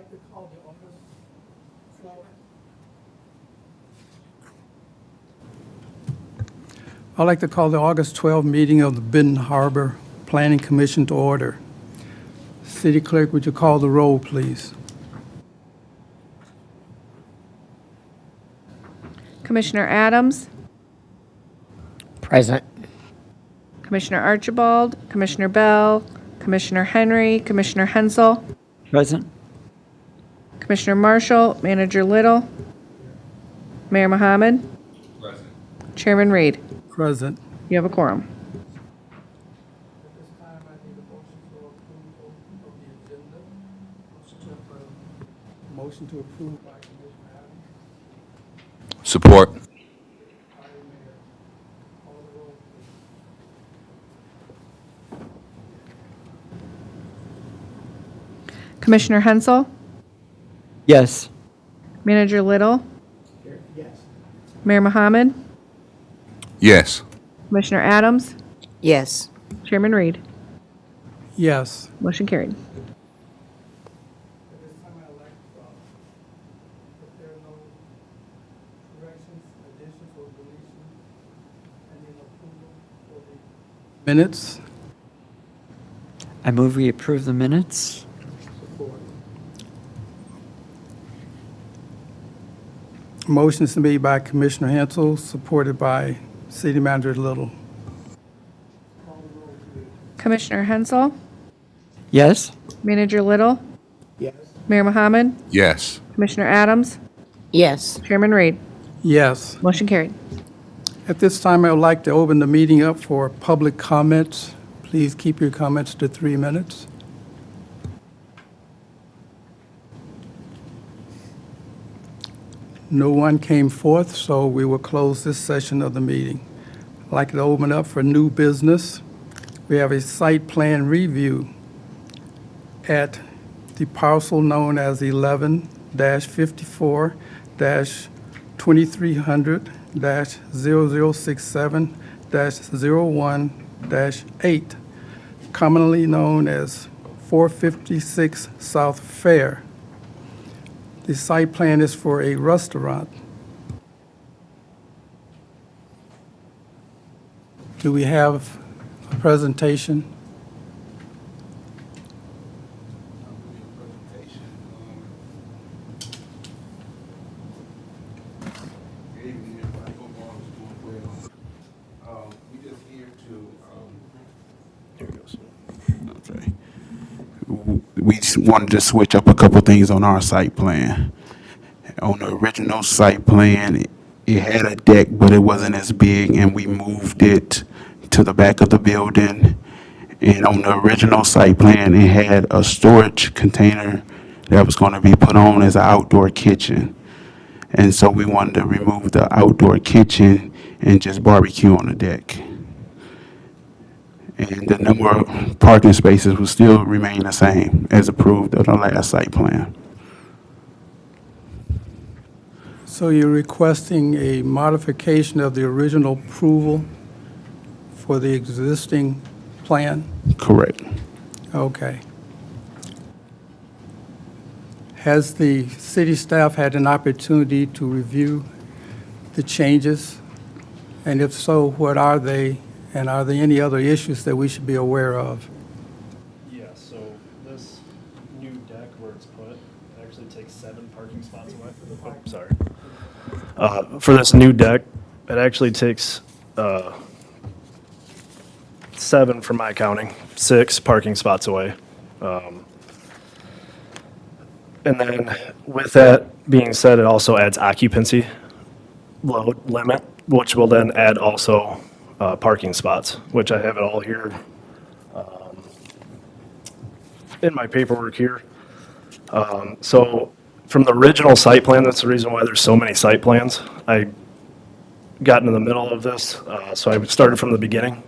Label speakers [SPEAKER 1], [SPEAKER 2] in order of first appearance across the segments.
[SPEAKER 1] like to call the August 4th. I'd like to call the August 12th meeting of the Benton Harbor Planning Commission to order. City Clerk, would you call the roll, please?
[SPEAKER 2] Commissioner Adams,
[SPEAKER 3] Present.
[SPEAKER 2] Commissioner Archibald, Commissioner Bell, Commissioner Henry, Commissioner Hensel,
[SPEAKER 3] Present.
[SPEAKER 2] Commissioner Marshall, Manager Little, Mayor Mohammed, Chairman Reed.
[SPEAKER 1] Present.
[SPEAKER 2] You have a quorum.
[SPEAKER 1] At this time, I need a motion for approval of the agenda. Motion to approve by Commissioner Adams.
[SPEAKER 4] Support.
[SPEAKER 1] By the Mayor. Call the roll, please.
[SPEAKER 2] Commissioner Hensel,
[SPEAKER 3] Yes.
[SPEAKER 2] Manager Little,
[SPEAKER 1] Yes.
[SPEAKER 2] Mayor Mohammed,
[SPEAKER 4] Yes.
[SPEAKER 2] Commissioner Adams,
[SPEAKER 3] Yes.
[SPEAKER 2] Chairman Reed.
[SPEAKER 1] Yes.
[SPEAKER 2] Motion carried.
[SPEAKER 1] At this time, I'd like if there are no corrections, additions, or deletions, and then approval for the minutes.
[SPEAKER 3] I move we approve the minutes.
[SPEAKER 1] Support. Motions made by Commissioner Hensel, supported by City Manager Little.
[SPEAKER 2] Commissioner Hensel,
[SPEAKER 3] Yes.
[SPEAKER 2] Manager Little,
[SPEAKER 1] Yes.
[SPEAKER 2] Mayor Mohammed,
[SPEAKER 4] Yes.
[SPEAKER 2] Commissioner Adams,
[SPEAKER 3] Yes.
[SPEAKER 2] Chairman Reed.
[SPEAKER 1] Yes.
[SPEAKER 2] Motion carried.
[SPEAKER 1] At this time, I would like to open the meeting up for public comments. Please keep your comments to 3 minutes. No one came forth, so we will close this session of the meeting. I'd like to open up for new business. We have a site plan review at the parcel known as 11-54-2300-0067-01-8, commonly known as 456 South Fair. The site plan is for a restaurant. Do we have a presentation?
[SPEAKER 5] Good evening, everybody. Hope all is doing well. We just here to, here it goes. Okay. We just wanted to switch up a couple things on our site plan. On the original site plan, it had a deck, but it wasn't as big, and we moved it to the back of the building. And on the original site plan, it had a storage container that was going to be put on as an outdoor kitchen. And so we wanted to remove the outdoor kitchen and just barbecue on the deck. And the number of parking spaces will still remain the same as approved of the last site plan.
[SPEAKER 1] So you're requesting a modification of the original approval for the existing plan?
[SPEAKER 5] Correct.
[SPEAKER 1] Okay. Has the city staff had an opportunity to review the changes? And if so, what are they? And are there any other issues that we should be aware of?
[SPEAKER 6] Yeah, so this new deck where it's put, it actually takes 7 parking spots away. Oh, sorry. For this new deck, it actually takes 7 from my counting, 6 parking spots away. And then with that being said, it also adds occupancy load limit, which will then add also parking spots, which I have it all here in my paperwork here. So from the original site plan, that's the reason why there's so many site plans. I got into the middle of this, so I started from the beginning.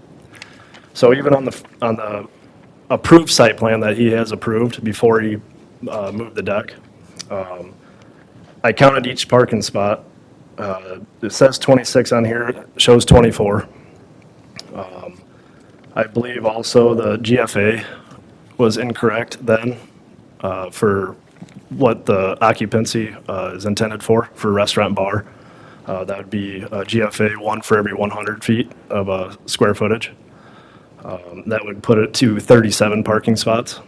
[SPEAKER 6] So even on the approved site plan that he has approved before he moved the deck, I counted each parking spot. It says 26 on here, it shows 24. I believe also the GFA was incorrect then for what the occupancy is intended for restaurant bar. That would be a GFA 1 for every 100 feet of square footage. That would put it to 37 parking spots,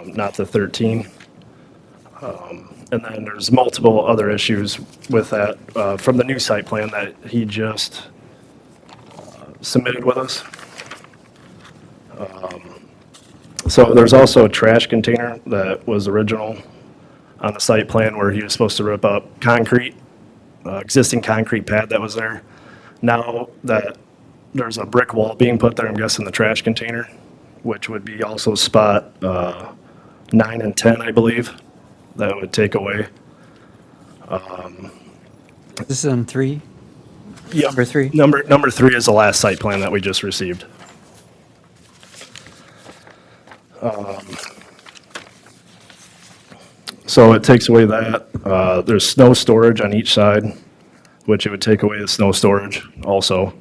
[SPEAKER 6] not the 13. And then there's multiple other issues with that from the new site plan that he just submitted with us. So there's also a trash container that was original on the site plan where he was supposed to rip up concrete, existing concrete pad that was there. Now that there's a brick wall being put there, I'm guessing the trash container, which would be also spot 9 and 10, I believe, that would take away.
[SPEAKER 3] This is on 3?
[SPEAKER 6] Yeah.
[SPEAKER 3] Number 3?
[SPEAKER 6] Number 3 is the last site plan that we just received. So it takes away that. There's snow storage on each side, which it would take away the snow storage also.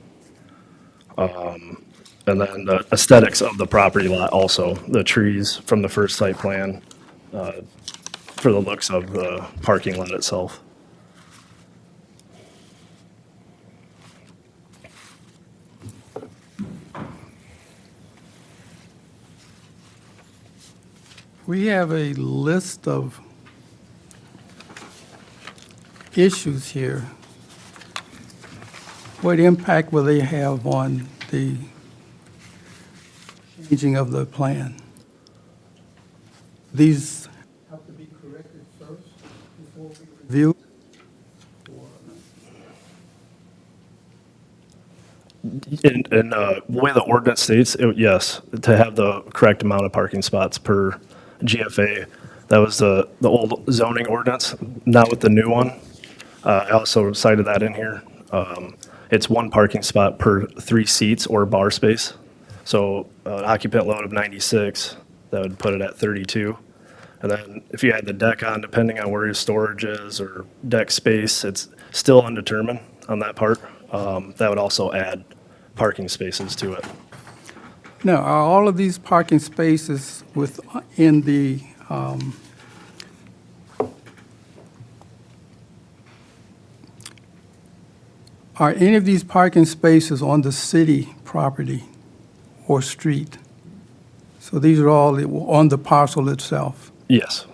[SPEAKER 6] And then the aesthetics of the property lot also, the trees from the first site plan, for the looks of the parking lot itself.
[SPEAKER 1] We have a list of issues here. What impact will they have on the changing of the plan? These have to be corrected first before we review?
[SPEAKER 6] In the way the ordinance states, yes, to have the correct amount of parking spots per GFA. That was the old zoning ordinance, not with the new one. I also cited that in here. It's 1 parking spot per 3 seats or bar space. So an occupant load of 96, that would put it at 32. And then if you had the deck on, depending on where your storage is or deck space, it's still undetermined on that part. That would also add parking spaces to it.
[SPEAKER 1] Now, are all of these parking spaces within the, are any of these parking spaces on the city property or street? So these are all on the parcel itself.
[SPEAKER 6] Yes.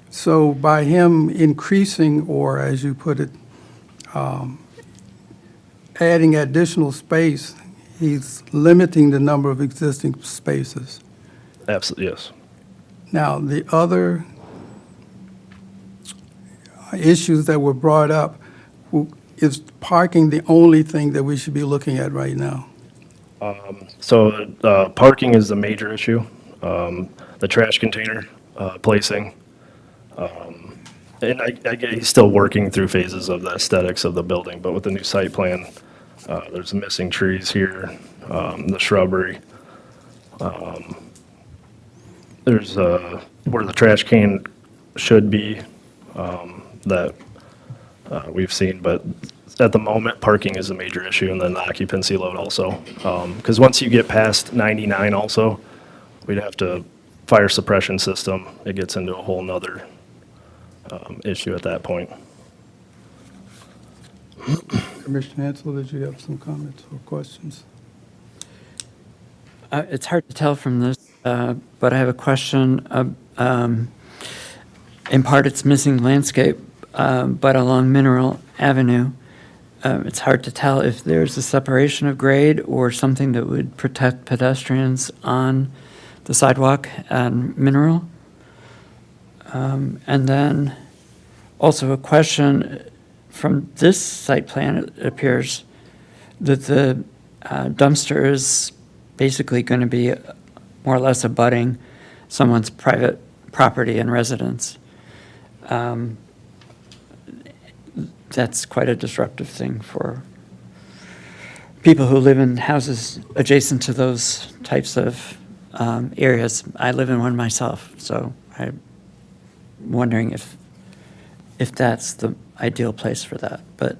[SPEAKER 1] So by him increasing, or as you put it, adding additional space, he's limiting the number of existing spaces.
[SPEAKER 6] Absolutely, yes.
[SPEAKER 1] Now, the other issues that were brought up, is parking the only thing that we should be looking at right now?
[SPEAKER 6] So parking is the major issue. The trash container placing. And I get he's still working through phases of the aesthetics of the building, but with the new site plan, there's missing trees here, the shrubbery. There's where the trash can should be that we've seen, but at the moment, parking is a major issue, and then the occupancy load also. Because once you get past 99 also, we'd have to fire suppression system. It gets into a whole nother issue at that point.
[SPEAKER 1] Commissioner Hansel, did you have some comments or questions?
[SPEAKER 3] It's hard to tell from this, but I have a question. In part, it's missing landscape, but along Mineral Avenue, it's hard to tell if there's a separation of grade or something that would protect pedestrians on the sidewalk and Mineral. And then also a question, from this site plan, it appears that the dumpster is basically going to be more or less abutting someone's private property and residence. That's quite a disruptive thing for people who live in houses adjacent to those types of areas. I live in one myself, so I'm wondering if that's the ideal place for that. But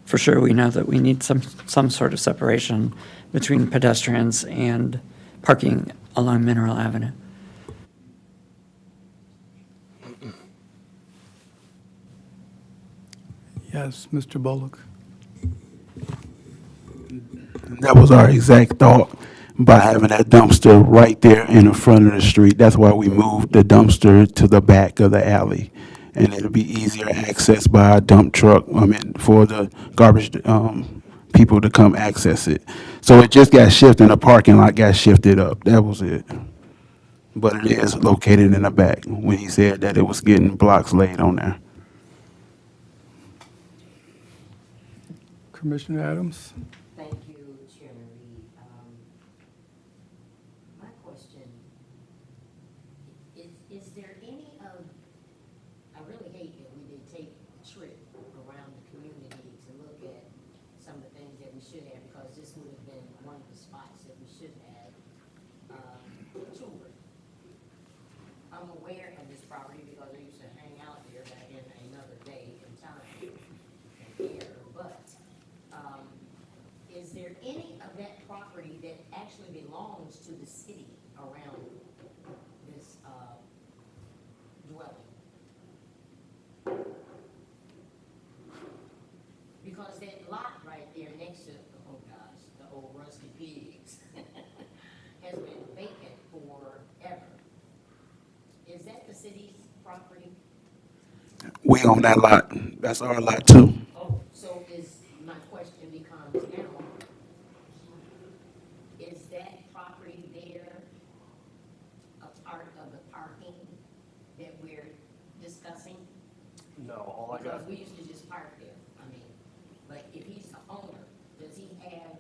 [SPEAKER 3] for sure, we know that we need some sort of separation between pedestrians and parking along Mineral Avenue.
[SPEAKER 1] Yes, Mr. Bullock.
[SPEAKER 5] That was our exact thought by having that dumpster right there in the front of the street. That's why we moved the dumpster to the back of the alley. And it'll be easier access by a dump truck, for the garbage, people to come access it. So it just got shifted, the parking lot got shifted up. That was it. But it is located in the back when he said that it was getting blocks laid on there.
[SPEAKER 1] Commissioner Adams?
[SPEAKER 7] Thank you, Chairman Reed. My question, is there any of, I really hate that we did take a trip around the community to look at some of the things that we should have, because this would have been one of the spots that we should have toured. I'm aware of this property because I used to hang out there back in another day and time and era, but is there any of that property that actually belongs to the city around this dwelling? Because that lot right there next to, oh gosh, the old Rusty Pigs has been vacant forever. Is that the city's property?
[SPEAKER 5] We own that lot. That's our lot too.
[SPEAKER 7] Oh, so my question becomes now, is that property there a part of the parking that we're discussing?
[SPEAKER 6] No, all I got,
[SPEAKER 7] Because we used to just park there, I mean, but if he's the owner, does he have,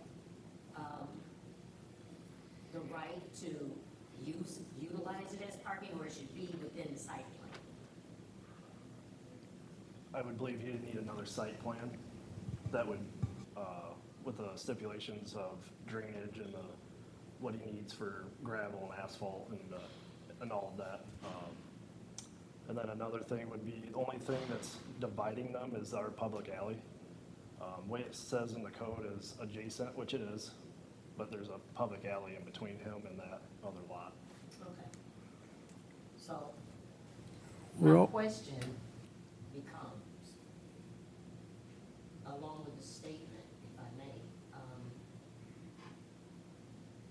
[SPEAKER 7] the right to utilize it as parking, or it should be within the site plan?
[SPEAKER 6] I would believe he'd need another site plan that would, with the stipulations of drainage and what he needs for gravel and asphalt and all of that. And then another thing would be, the only thing that's dividing them is our public alley. Way it says in the code is adjacent, which it is, but there's a public alley in between him and that other lot.
[SPEAKER 7] Okay. So,
[SPEAKER 1] Well-
[SPEAKER 7] my question becomes, along with the statement, if I may,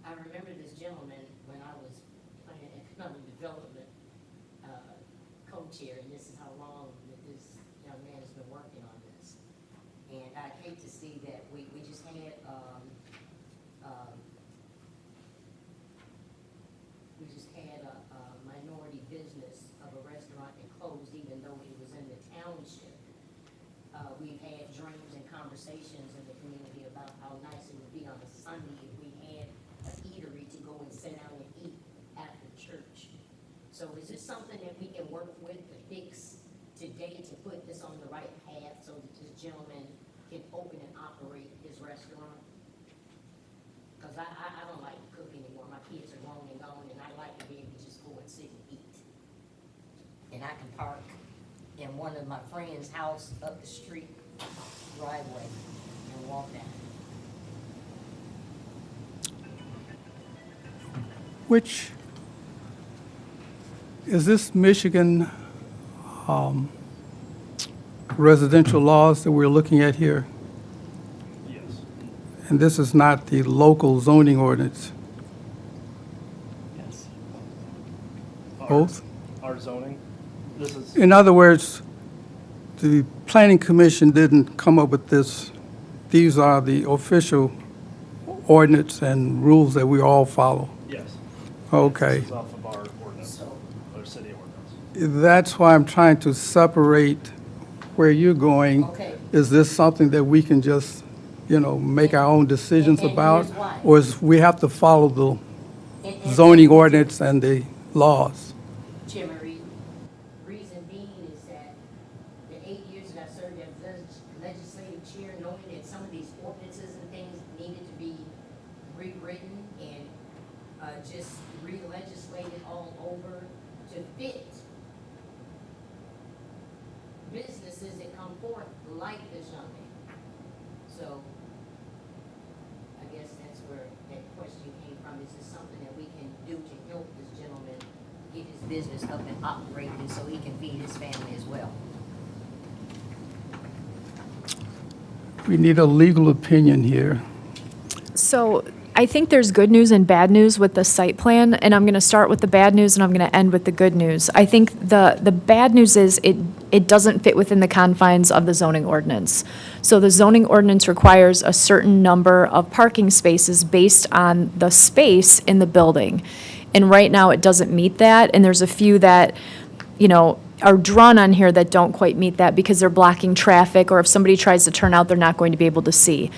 [SPEAKER 7] I remember this gentleman when I was playing economic development, co-chair, and this is how long that this young man has been working on this. And I'd hate to see that, we just had, we just had a minority business of a restaurant that closed even though it was in the township. We've had dreams and conversations in the community about how nice it would be on a Sunday if we had an eatery to go and sit down and eat after church. So is this something that we can work with to fix today to put this on the right path so that this gentleman can open and operate his restaurant? Because I don't like to cook anymore. My kids are grown and gone, and I like to be able to just go and sit and eat. And I can park in one of my friend's house up the street driveway and walk down.
[SPEAKER 1] Which, is this Michigan residential laws that we're looking at here?
[SPEAKER 6] Yes.
[SPEAKER 1] And this is not the local zoning ordinance,
[SPEAKER 3] Yes.
[SPEAKER 1] both?
[SPEAKER 6] Our zoning, this is,
[SPEAKER 1] In other words, the planning commission didn't come up with this. These are the official ordinance and rules that we all follow.
[SPEAKER 6] yes.
[SPEAKER 1] Okay.
[SPEAKER 6] This is off of our ordinance,
[SPEAKER 7] So,
[SPEAKER 6] our city ordinance.
[SPEAKER 1] That's why I'm trying to separate where you're going.
[SPEAKER 7] okay,
[SPEAKER 1] Is this something that we can just, make our own decisions
[SPEAKER 7] And
[SPEAKER 1] about?
[SPEAKER 7] here's why.
[SPEAKER 1] Or is we have to follow the
[SPEAKER 7] and
[SPEAKER 1] zoning ordinance and the laws?
[SPEAKER 7] Chairman Reed, reason being is that the 8 years that I served as legislative chair, knowing that some of these ordinances and things needed to be rewritten and just re-legislated all over to fit businesses that come forth like this young man. So, I guess that's where that question came from. Is this something that we can do to help this gentleman get his business up and operating so he can feed his family as well?
[SPEAKER 1] We need a legal opinion here.
[SPEAKER 8] So I think there's good news and bad news with the site plan, and I'm going to start with the bad news and I'm going to end with the good news. I think the bad news is it doesn't fit within the confines of the zoning ordinance. So the zoning ordinance requires a certain number of parking spaces based on the space in the building. And right now, it doesn't meet that, and there's a few that, are drawn on here that don't quite meet that because they're blocking traffic, or if somebody tries to turn out, they're not going to be able to see.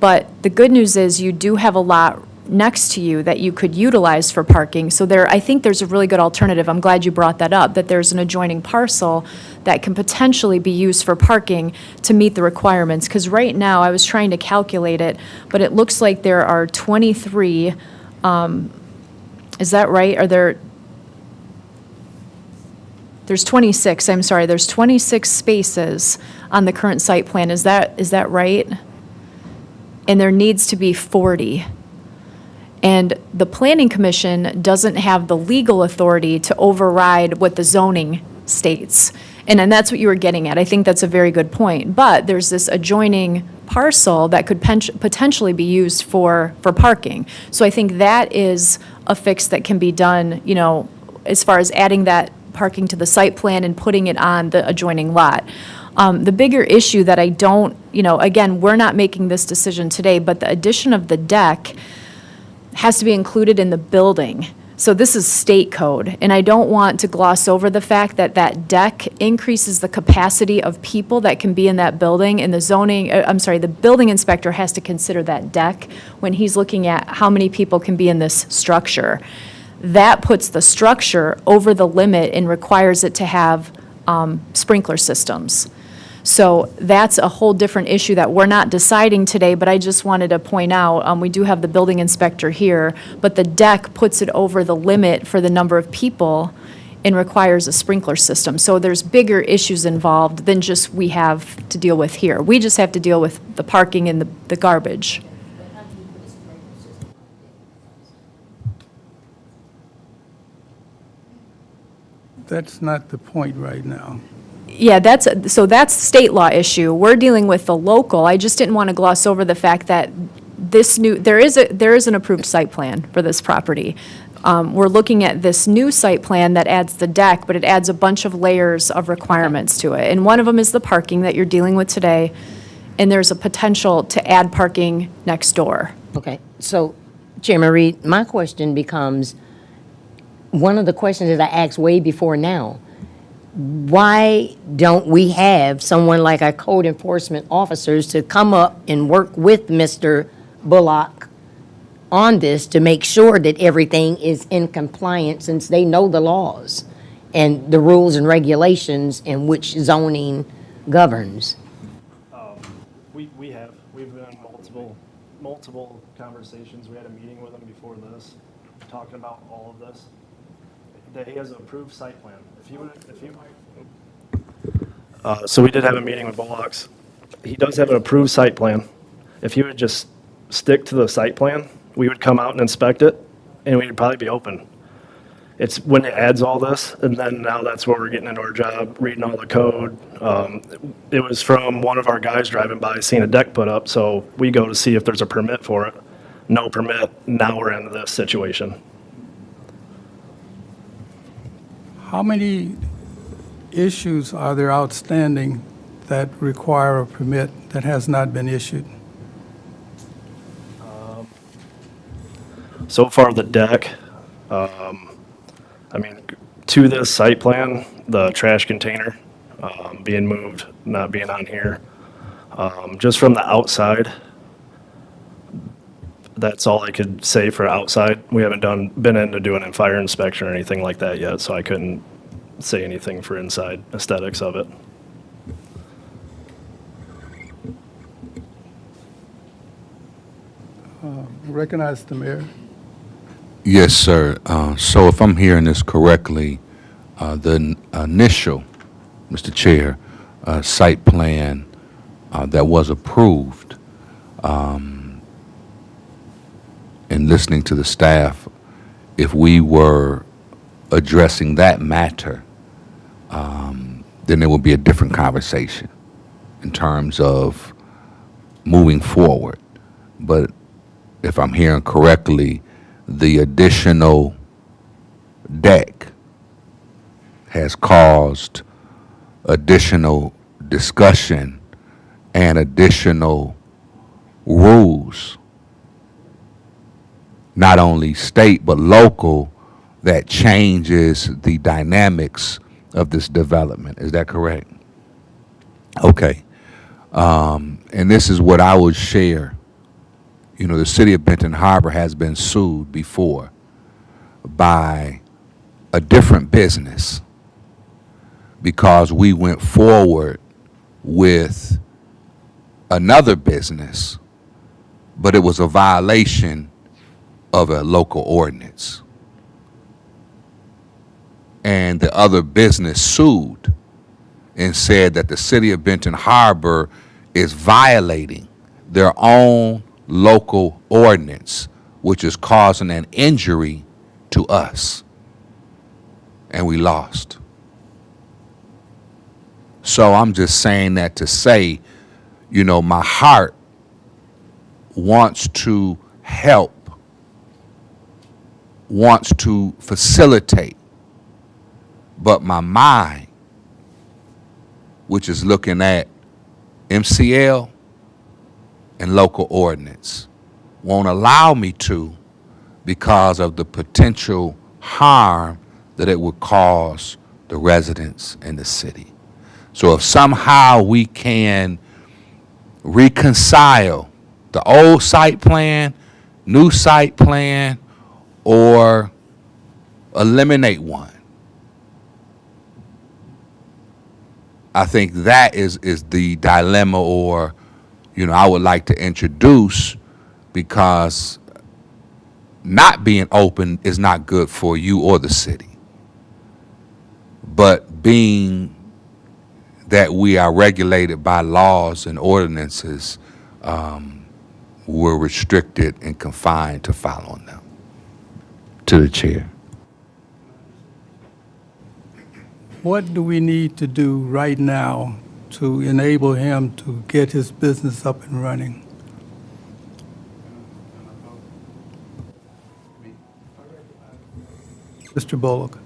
[SPEAKER 8] But the good news is you do have a lot next to you that you could utilize for parking. So I think there's a really good alternative. I'm glad you brought that up, that there's an adjoining parcel that can potentially be used for parking to meet the requirements. Because right now, I was trying to calculate it, but it looks like there are 23, is that right? There's 26, I'm sorry, there's 26 spaces on the current site plan. Is that right? And there needs to be 40. And the Planning Commission doesn't have the legal authority to override what the zoning states. And that's what you were getting at. I think that's a very good point. But there's this adjoining parcel that could potentially be used for parking. So I think that is a fix that can be done, as far as adding that parking to the site plan and putting it on the adjoining lot. The bigger issue that I don't, again, we're not making this decision today, but the addition of the deck has to be included in the building. So this is state code, and I don't want to gloss over the fact that that deck increases the capacity of people that can be in that building, and the building inspector has to consider that deck when he's looking at how many people can be in this structure. That puts the structure over the limit and requires it to have sprinkler systems. So that's a whole different issue that we're not deciding today, but I just wanted to point out, we do have the building inspector here, but the deck puts it over the limit for the number of people and requires a sprinkler system. So there's bigger issues involved than just we have to deal with here. We just have to deal with the parking and the garbage.
[SPEAKER 7] But how do you put a sprinkler system on
[SPEAKER 1] That's not the point right now.
[SPEAKER 8] Yeah, that's state law issue. We're dealing with the local. I just didn't want to gloss over the fact that there is an approved site plan for this property. We're looking at this new site plan that adds the deck, but it adds a bunch of layers of requirements to it. And one of them is the parking that you're dealing with today, and there's a potential to add parking next door.
[SPEAKER 7] Okay, so Chairman Reed, my question becomes, one of the questions that I asked way before now, why don't we have someone like our code enforcement officers to come up and work with Mr. Bullock on this to make sure that everything is in compliance, since they know the laws and the rules and regulations in which zoning governs?
[SPEAKER 6] We've been in multiple conversations. We had a meeting with him before this, talking about all of this. That he has an approved site plan. So we did have a meeting with Bullocks. He does have an approved site plan. If he would just stick to the site plan, we would come out and inspect it, and we'd probably be open. It's when it adds all this, and then now that's where we're getting into our job, reading all the code. It was from one of our guys driving by, seeing a deck put up, so we go to see if there's a permit for it. No permit, now we're into this situation.
[SPEAKER 1] How many issues are there outstanding that require a permit that has not been issued?
[SPEAKER 6] So far, the deck, to this site plan, the trash container being moved, not being on here. Just from the outside, that's all I could say for outside. We haven't been in to do a fire inspection or anything like that yet, so I couldn't say anything for inside aesthetics of it.
[SPEAKER 1] Recognize the mayor.
[SPEAKER 4] Yes, sir. So if I'm hearing this correctly, the initial, Mr. Chair, site plan that was approved, and listening to the staff, if we were addressing that matter, then there would be a different conversation in terms of moving forward. But if I'm hearing correctly, the additional deck has caused additional discussion and additional rules, not only state but local, that changes the dynamics of this development. Is that correct? Okay. And this is what I would share. You know, the city of Benton Harbor has been sued before by a different business because we went forward with another business, but it was a violation of a local ordinance. And the other business sued and said that the city of Benton Harbor is violating their own local ordinance, which is causing an injury to us. And we lost. So I'm just saying that to say, you know, my heart wants to help, wants to facilitate, but my mind, which is looking at MCL and local ordinance, won't allow me to because of the potential harm that it would cause the residents in the city. So if somehow we can reconcile the old site plan, new site plan, or eliminate one, I think that is the dilemma, or, you know, I would like to introduce, because not being open is not good for you or the city. But being that we are regulated by laws and ordinances, we're restricted and confined to following them. To the chair.
[SPEAKER 1] What do we need to do right now to enable him to get his business up and running? Mr. Bullock.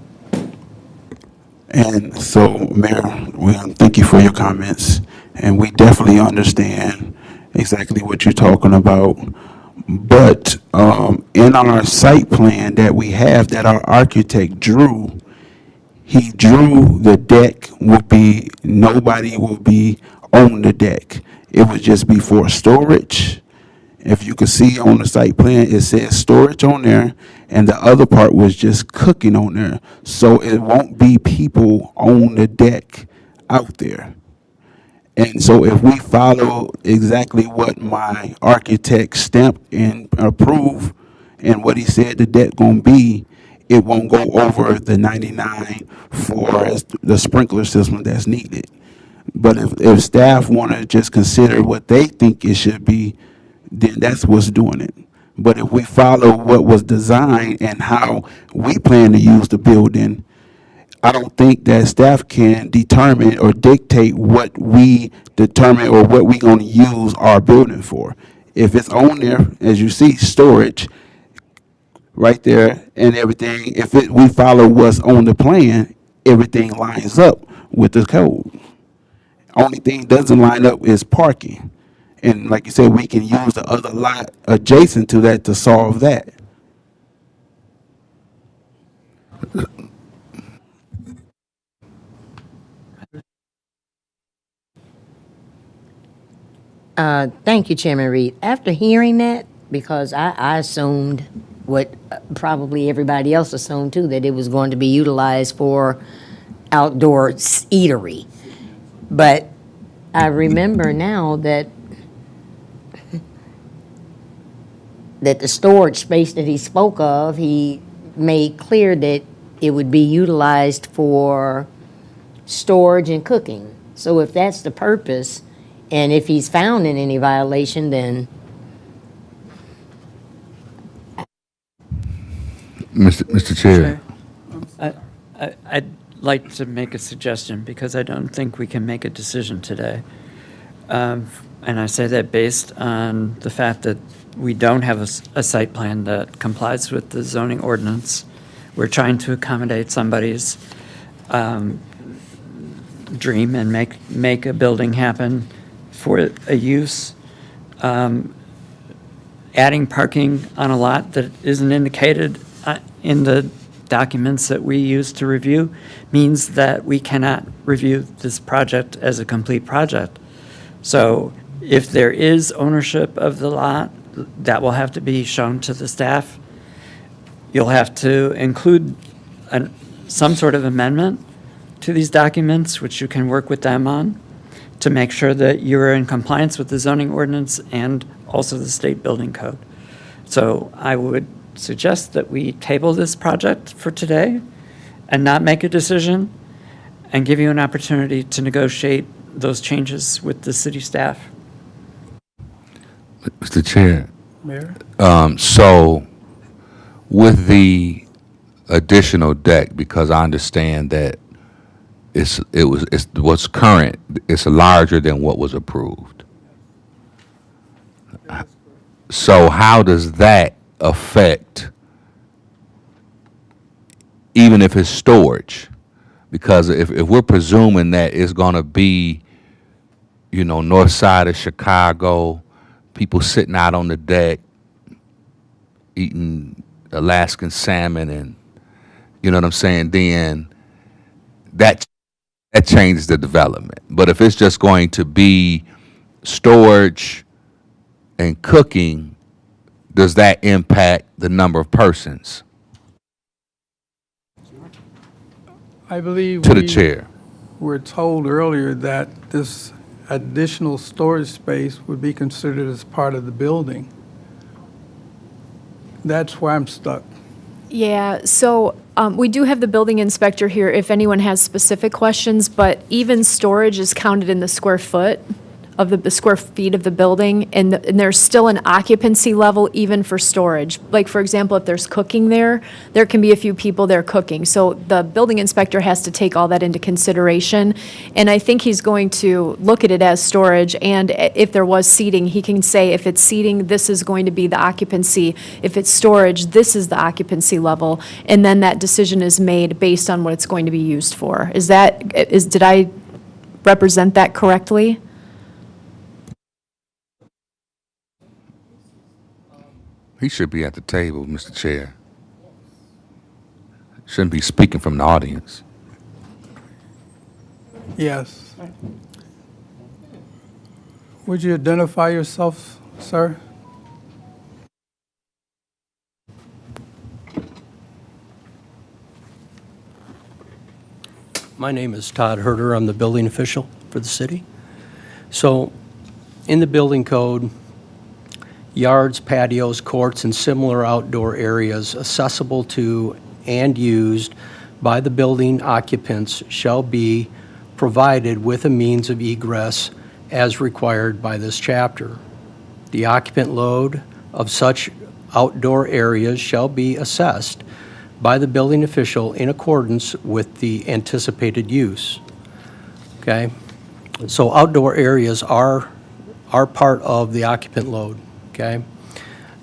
[SPEAKER 5] And so, Mayor, thank you for your comments, and we definitely understand exactly what you're talking about. But in our site plan that we have, that our architect drew, he drew the deck would be, nobody will be on the deck. It would just be for storage. If you can see on the site plan, it says storage on there, and the other part was just cooking on there. So it won't be people on the deck out there. And so if we follow exactly what my architect stamped and approved and what he said the deck gonna be, it won't go over the 99 for the sprinkler system that's needed. But if staff wanna just consider what they think it should be, then that's what's doing it. But if we follow what was designed and how we plan to use the building, I don't think that staff can determine or dictate what we determine or what we're going to use our building for. If it's on there, as you see, storage right there and everything, if we follow what's on the plan, everything lines up with the code. Only thing doesn't line up is parking. And like you said, we can use the other lot adjacent to that to solve that.
[SPEAKER 7] Thank you, Chairman Reed. After hearing that, because I assumed what probably everybody else assumed too, that it was going to be utilized for outdoor eatery. But I remember now that the storage space that he spoke of, he made clear that it would be utilized for storage and cooking. So if that's the purpose, and if he's found in any violation, then
[SPEAKER 4] Mr. Chair.
[SPEAKER 3] I'd like to make a suggestion, because I don't think we can make a decision today. And I say that based on the fact that we don't have a site plan that complies with the zoning ordinance. We're trying to accommodate somebody's dream and make a building happen for a use. Adding parking on a lot that isn't indicated in the documents that we use to review means that we cannot review this project as a complete project. So if there is ownership of the lot, that will have to be shown to the staff. You'll have to include some sort of amendment to these documents, which you can work with them on, to make sure that you're in compliance with the zoning ordinance and also the state building code. So I would suggest that we table this project for today and not make a decision, and give you an opportunity to negotiate those changes with the city staff.
[SPEAKER 4] Mr. Chair,
[SPEAKER 1] Mayor?
[SPEAKER 4] so with the additional deck, because I understand that it's what's current, it's larger than what was approved. So how does that affect, even if it's storage? Because if we're presuming that it's gonna be, north side of Chicago, people sitting out on the deck, eating Alaskan salmon, and you know what I'm saying, then that changes the development. But if it's just going to be storage and cooking, does that impact the number of persons?
[SPEAKER 1] I believe
[SPEAKER 4] To the chair.
[SPEAKER 1] we were told earlier that this additional storage space would be considered as part of the building. That's where I'm stuck.
[SPEAKER 8] Yeah, so we do have the building inspector here if anyone has specific questions, but even storage is counted in the square foot of the square feet of the building, and there's still an occupancy level even for storage. Like, for example, if there's cooking there can be a few people there cooking. So the building inspector has to take all that into consideration, and I think he's going to look at it as storage, and if there was seating, he can say, if it's seating, this is going to be the occupancy. If it's storage, this is the occupancy level, and then that decision is made based on what it's going to be used for. Did I represent that correctly?
[SPEAKER 4] He should be at the table, Mr. Chair. Shouldn't be speaking from the audience.
[SPEAKER 1] Yes. Would you identify yourself, sir?
[SPEAKER 9] My name is Todd Herder. I'm the building official for the city. So, in the building code, yards, patios, courts, and similar outdoor areas accessible to and used by the building occupants shall be provided with a means of egress as required by this chapter. The occupant load of such outdoor areas shall be assessed by the building official in accordance with the anticipated use. Okay? So outdoor areas are part of the occupant load. Okay?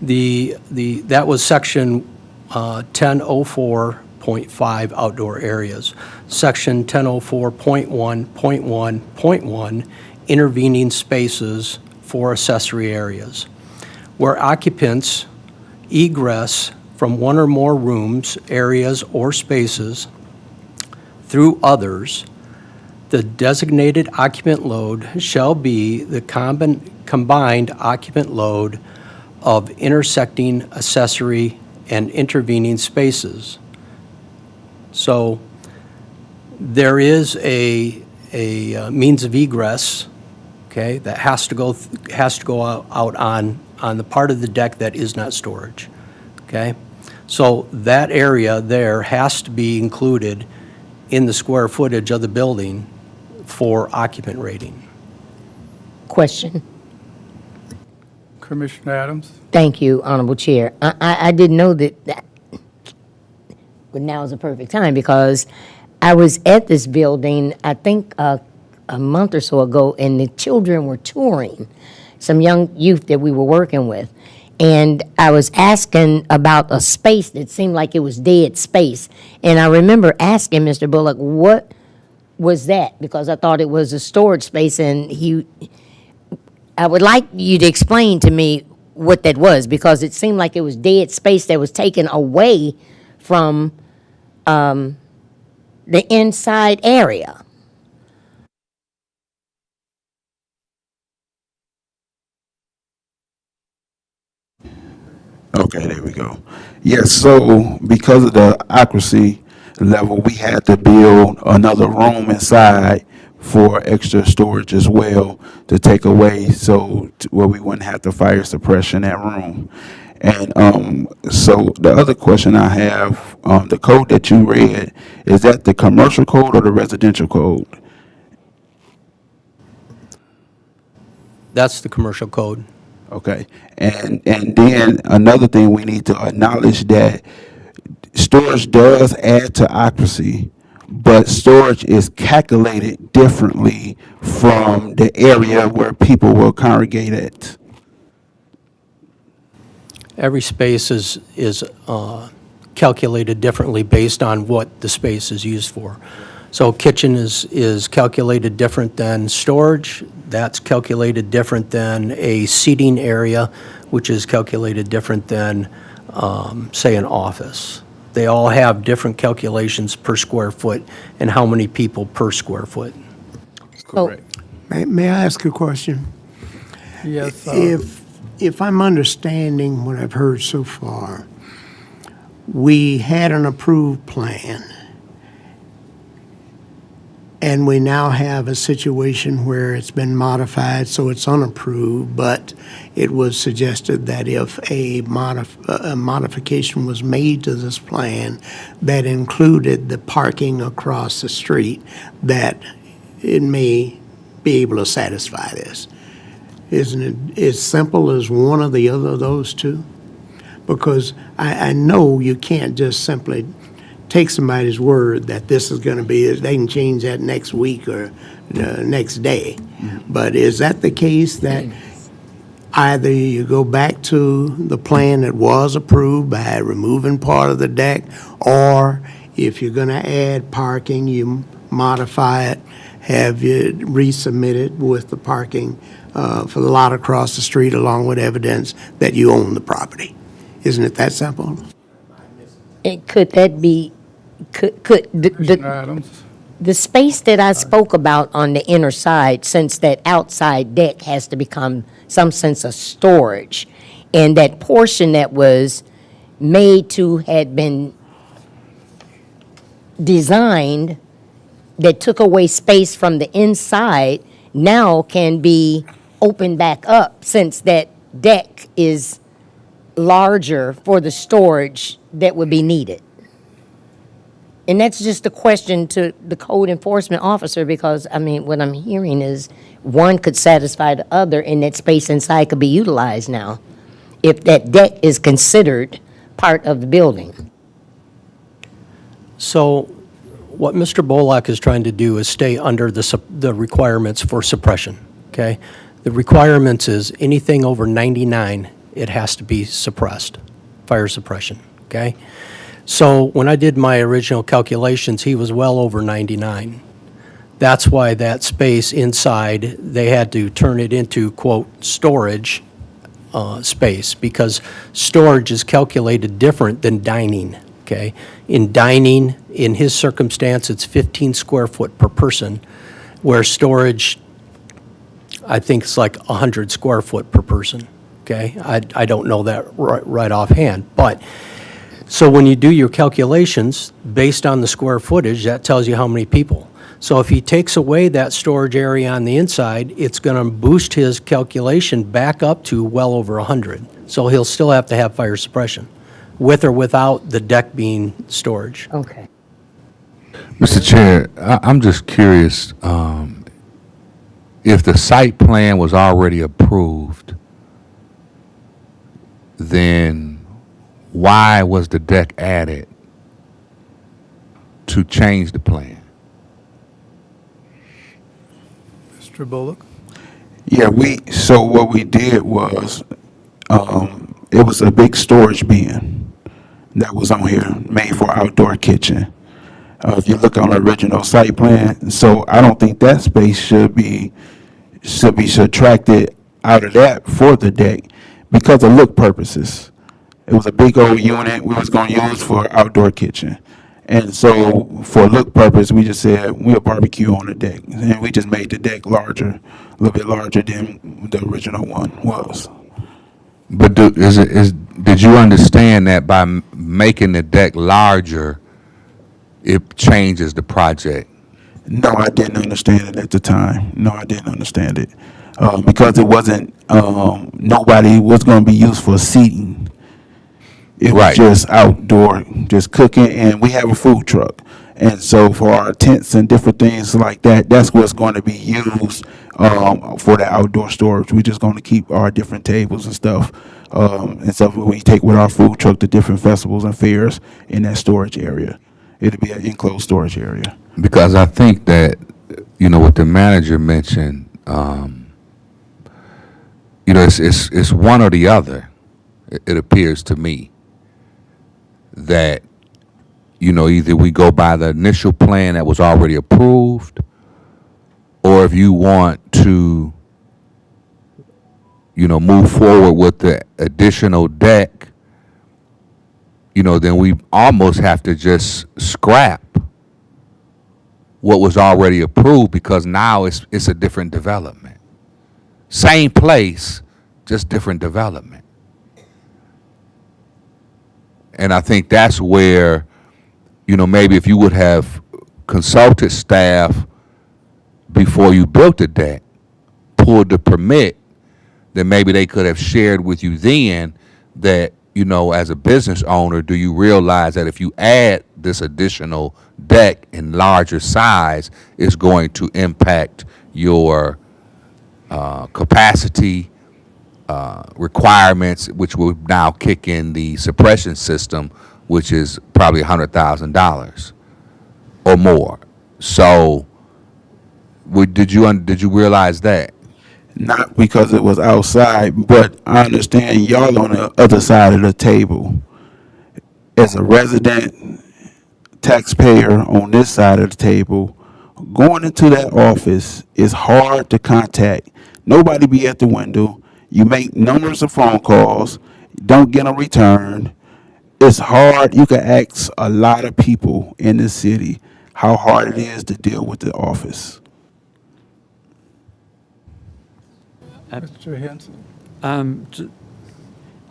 [SPEAKER 9] That was section 1004.5 outdoor areas. Section 1004.1.1.1 intervening spaces for accessory areas, where occupants egress from one or more rooms, areas, or spaces through others. The designated occupant load shall be the combined occupant load of intersecting accessory and intervening spaces. So there is a means of egress, okay, that has to go out on the part of the deck that is not storage, okay? So that area there has to be included in the square footage of the building for occupant rating.
[SPEAKER 10] Question.
[SPEAKER 1] Commissioner Adams?
[SPEAKER 10] Thank you, Honorable Chair. I didn't know that, but now is a perfect time because I was at this building, I think, a a month or so ago, and the children were touring, some young youth that we were working with. And I was asking about a space that seemed like it was dead space. And I remember asking Mr. Bullock, what was that? Because I thought it was a storage space, and I would like you to explain to me what that was, because it seemed like it was dead space that was taken away from the inside area.
[SPEAKER 5] Okay, there we go. Yes, so because of the accuracy level, we had to build another room inside for extra storage as well to take away, where we wouldn't have to fire suppression that room. And so the other question I have, the code that you read, is that the commercial code or the residential code?
[SPEAKER 9] That's the commercial code.
[SPEAKER 5] Okay, and then another thing, we need to acknowledge that storage does add to occupancy, but storage is calculated differently from the area where people will congregate at.
[SPEAKER 9] Every space is calculated differently based on what the space is used for. So kitchen is calculated different than storage. That's calculated different than a seating area, which is calculated different than, say, an office. They all have different calculations per square foot and how many people per square foot.
[SPEAKER 5] Correct.
[SPEAKER 11] May I ask a question?
[SPEAKER 1] Yes,
[SPEAKER 11] If I'm understanding what I've heard so far, we had an approved plan, and we now have a situation where it's been modified, so it's unapproved, but it was suggested that if a modification was made to this plan that included the parking across the street, that it may be able to satisfy this. Isn't it as simple as one or the other of those two? Because I know you can't just simply take somebody's word that this is going to be, they can change that next week or the next day. But is that the case, that either you go back to the plan that was approved by removing part of the deck, or if you're going to add parking, you modify it, have you resubmit it with the parking for the lot across the street, along with evidence that you own the property? Isn't it that simple?
[SPEAKER 10] And could that be, could
[SPEAKER 1] Commissioner Adams.
[SPEAKER 10] the space that I spoke about on the inner side, since that outside deck has to become some sense of storage, and that portion that was made to, had been designed, that took away space from the inside, now can be opened back up, since that deck is larger for the storage that would be needed? And that's just a question to the code enforcement officer, because, I mean, what I'm hearing is one could satisfy the other, and that space inside could be utilized now, if that deck is considered part of the building.
[SPEAKER 9] So what Mr. Bullock is trying to do is stay under the requirements for suppression, okay? The requirements is anything over 99, it has to be suppressed, fire suppression, okay? So when I did my original calculations, he was well over 99. That's why that space inside, they had to turn it into, quote, storage space, because storage is calculated different than dining, okay? In dining, in his circumstance, it's 15 square foot per person, where storage, I think it's like 100 square foot per person, okay? I don't know that right offhand, but so when you do your calculations based on the square footage, that tells you how many people. So if he takes away that storage area on the inside, it's going to boost his calculation back up to well over 100. So he'll still have to have fire suppression, with or without the deck being storage.
[SPEAKER 10] Okay.
[SPEAKER 4] Mr. Chair, I'm just curious, if the site plan was already approved, then why was the deck added to change the plan?
[SPEAKER 1] Mr. Bullock?
[SPEAKER 5] Yeah, so what we did was, it was a big storage bin that was on here, made for outdoor kitchen. If you look on the original site plan, so I don't think that space should be subtracted out of that for the deck because of look purposes. It was a big old unit we was gonna use for outdoor kitchen. And so for look purpose, we just said we'll barbecue on the deck. And we just made the deck larger, a little bit larger than the original one was.
[SPEAKER 4] But did you understand that by making the deck larger, it changes the project?
[SPEAKER 5] No, I didn't understand it at the time. No, I didn't understand it. Because it wasn't, nobody was gonna be used for seating. It was
[SPEAKER 4] Right.
[SPEAKER 5] just outdoor, just cooking, and we have a food truck. And so for our tents and different things like that, that's what's going to be used for the outdoor storage. We're just going to keep our different tables and stuff we take with our food truck to different festivals and fairs in that storage area. It'll be an enclosed storage area.
[SPEAKER 4] Because I think that, what the manager mentioned, it's one or the other, it appears to me, that, either we go by the initial plan that was already approved, or if you want to, move forward with the additional deck, then we almost have to just scrap what was already approved because now it's a different development. Same place, just different development. And I think that's where, maybe if you would have consulted staff before you built the deck, pulled the permit, then maybe they could have shared with you then that, as a business owner, do you realize that if you add this additional deck in larger size, it's going to impact your capacity requirements, which will now kick in the suppression system, which is probably $100,000 or more. So, did you realize that?
[SPEAKER 5] Not because it was outside, but I understand y'all on the other side of the table. As a resident taxpayer on this side of the table, going into that office is hard to contact. Nobody be at the window. You make numbers of phone calls, don't get them returned. It's hard. You can ask a lot of people in this city how hard it is to deal with the office.
[SPEAKER 1] Mr. Henson?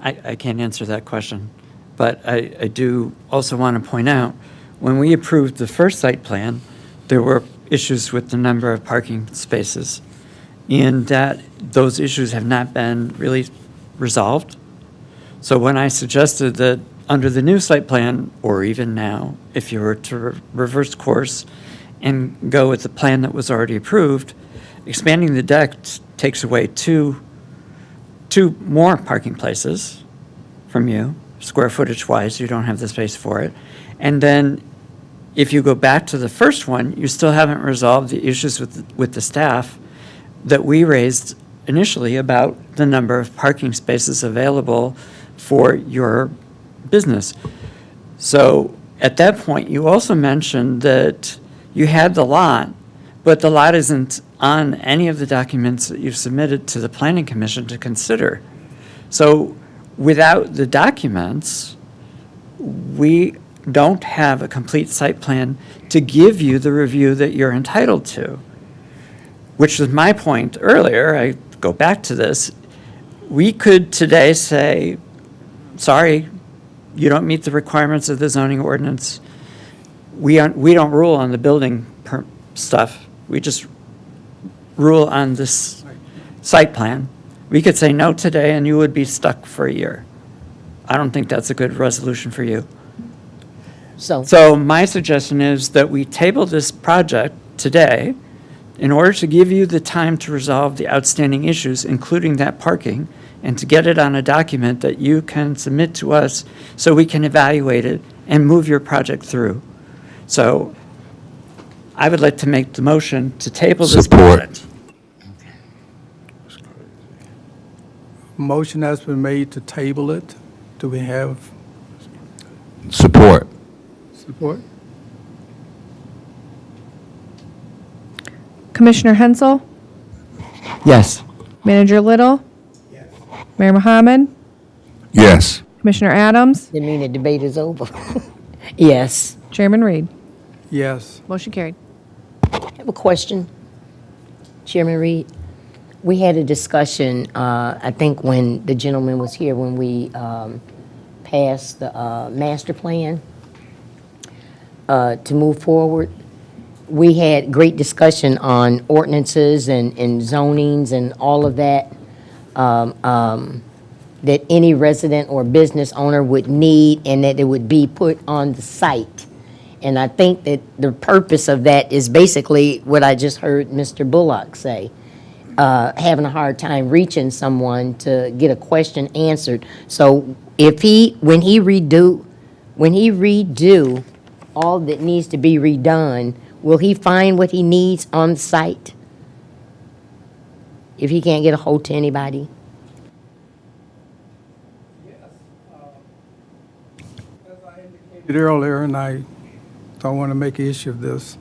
[SPEAKER 3] I can't answer that question, but I do also want to point out, when we approved the first site plan, there were issues with the number of parking spaces, and that those issues have not been really resolved. So when I suggested that under the new site plan, or even now, if you were to reverse course and go with the plan that was already approved, expanding the deck takes away two more parking places from you, square footage wise, you don't have the space for it. And then if you go back to the first one, you still haven't resolved the issues with the staff that we raised initially about the number of parking spaces available for your business. So at that point, you also mentioned that you had the lot, but the lot isn't on any of the documents that you've submitted to the Planning Commission to consider. So without the documents, we don't have a complete site plan to give you the review that you're entitled to, which was my point earlier. I go back to this. We could today say, sorry, you don't meet the requirements of the zoning ordinance. We don't rule on the building stuff. We just rule on this site plan. We could say no today and you would be stuck for a year. I don't think that's a good resolution for you. So my suggestion is that we table this project today in order to give you the time to resolve the outstanding issues, including that parking, and to get it on a document that you can submit to us so we can evaluate it and move your project through. So I would like to make the motion to table this
[SPEAKER 4] Support.
[SPEAKER 3] project.
[SPEAKER 1] Motion has been made to table it. Do we have
[SPEAKER 4] Support.
[SPEAKER 1] support?
[SPEAKER 2] Commissioner Hensel,
[SPEAKER 3] Yes.
[SPEAKER 2] Manager Little, Mayor Mohammed,
[SPEAKER 4] Yes.
[SPEAKER 2] Commissioner Adams,
[SPEAKER 10] Didn't mean the debate is over. Yes.
[SPEAKER 2] Chairman Reed.
[SPEAKER 1] Yes.
[SPEAKER 2] Motion carried.
[SPEAKER 10] I have a question, Chairman Reed. We had a discussion, I think when the gentleman was here, when we passed the master plan to move forward. We had great discussion on ordinances and zonings and all of that, that any resident or business owner would need and that it would be put on the site. And I think that the purpose of that is basically what I just heard Mr. Bullock say, having a hard time reaching someone to get a question answered. So if when he redo all that needs to be redone, will he find what he needs on site? If he can't get a hold to anybody?
[SPEAKER 1] Earlier, and I don't want to make an issue of this.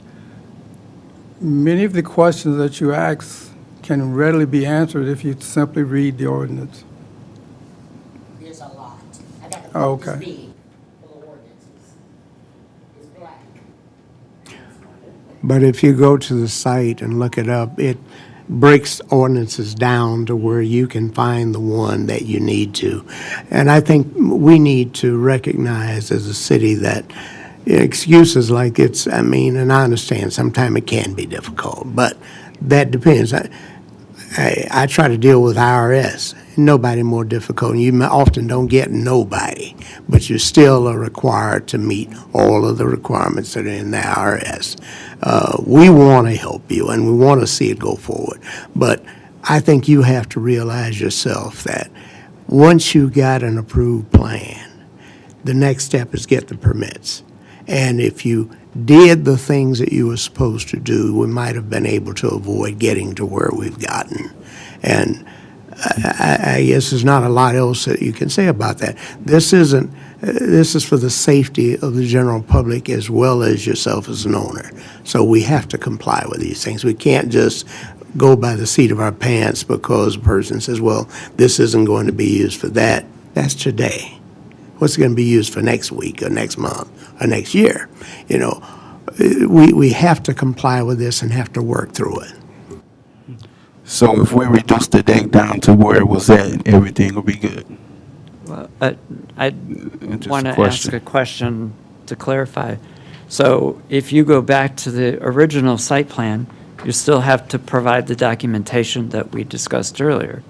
[SPEAKER 1] Many of the questions that you ask can readily be answered if you simply read the ordinance.
[SPEAKER 7] There's a lot. I got the
[SPEAKER 1] Oh,
[SPEAKER 7] book
[SPEAKER 1] okay.
[SPEAKER 7] this big full of ordinances. It's black.
[SPEAKER 11] But if you go to the site and look it up, it breaks ordinances down to where you can find the one that you need to. And I think we need to recognize as a city that excuses like and I understand sometimes it can be difficult, but that depends. I try to deal with IRS. Nobody more difficult. You often don't get nobody, but you still are required to meet all of the requirements that are in the IRS. We want to help you, and we want to see it go forward. But I think you have to realize yourself that once you got an approved plan, the next step is get the permits. And if you did the things that you were supposed to do, we might have been able to avoid getting to where we've gotten. And I guess there's not a lot else that you can say about that. This is for the safety of the general public as well as yourself as an owner. So we have to comply with these things. We can't just go by the seat of our pants because a person says, well, this isn't going to be used for that. That's today. What's it going to be used for next week or next month or next year? We have to comply with this and have to work through it.
[SPEAKER 5] So if we reduce the deck down to where it was at, everything will be good.
[SPEAKER 3] Well, I
[SPEAKER 5] Just
[SPEAKER 3] want
[SPEAKER 5] a
[SPEAKER 3] to
[SPEAKER 5] question.
[SPEAKER 3] ask a question to clarify. So if you go back to the original site plan, you still have to provide the documentation that we discussed earlier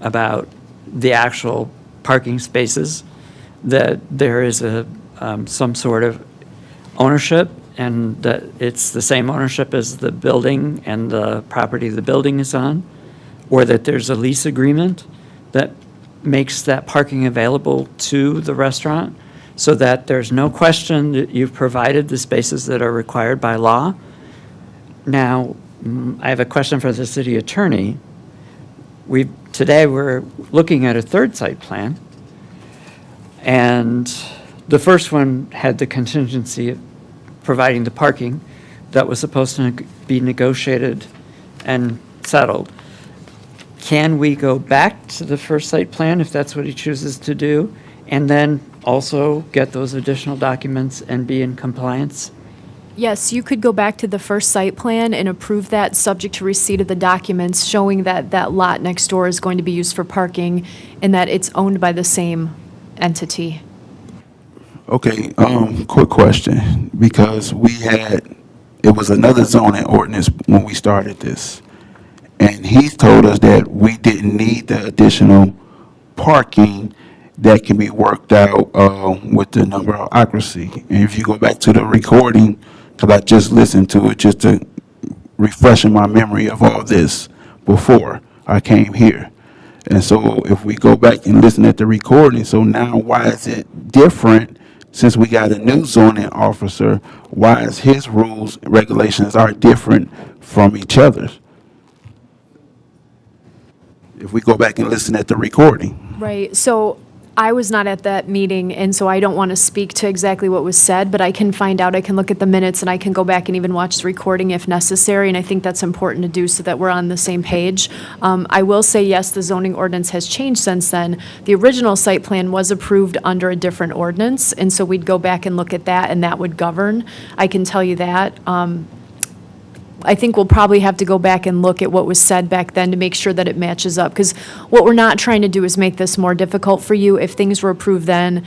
[SPEAKER 3] about the actual parking spaces, that there is some sort of ownership, and that it's the same ownership as the building and the property the building is on, or that there's a lease agreement that makes that parking available to the restaurant, so that there's no question that you've provided the spaces that are required by law. Now, I have a question for the city attorney. Today, we're looking at a third site plan, and the first one had the contingency of providing the parking that was supposed to be negotiated and settled. Can we go back to the first site plan if that's what he chooses to do, and then also get those additional documents and be in compliance?
[SPEAKER 8] Yes, you could go back to the first site plan and approve that, subject to receipt of the documents showing that that lot next door is going to be used for parking and that it's owned by the same entity.
[SPEAKER 5] Okay, quick question, because it was another zoning ordinance when we started this. And he's told us that we didn't need the additional parking that can be worked out with the number of accuracy. And if you go back to the recording, because I just listened to it just to refresh my memory of all this before I came here. And so if we go back and listen at the recording, so now why is it different since we got a new zoning officer? Why is his rules, regulations are different from each other's? if we go back and listen at the recording.
[SPEAKER 8] Right, so I was not at that meeting, and so I don't want to speak to exactly what was said, but I can find out, I can look at the minutes, and I can go back and even watch the recording if necessary, and I think that's important to do so that we're on the same page. I will say, yes, the zoning ordinance has changed since then. The original site plan was approved under a different ordinance, and so we'd go back and look at that, and that would govern. I can tell you that. I think we'll probably have to go back and look at what was said back then to make sure that it matches up. Because what we're not trying to do is make this more difficult for you. If things were approved then,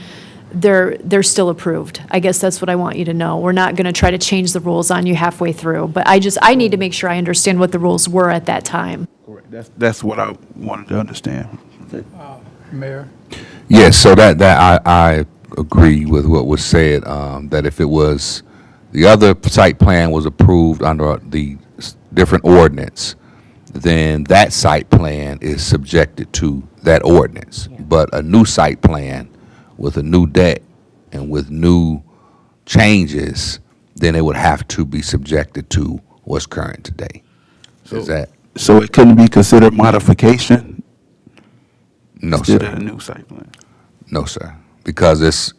[SPEAKER 8] they're still approved. I guess that's what I want you to know. We're not going to try to change the rules on you halfway through. But I need to make sure I understand what the rules were at that time.
[SPEAKER 5] Correct. That's what I wanted to understand.
[SPEAKER 1] Mayor?
[SPEAKER 4] Yes, so that I agree with what was said, that if it was, the other site plan was approved under the different ordinance, then that site plan is subjected to that ordinance. But a new site plan with a new deck and with new changes, then it would have to be subjected to what's current today. Is that?
[SPEAKER 5] So it couldn't be considered modification
[SPEAKER 4] No,
[SPEAKER 5] instead
[SPEAKER 4] sir.
[SPEAKER 5] of a new site plan?
[SPEAKER 4] No, sir. Because it's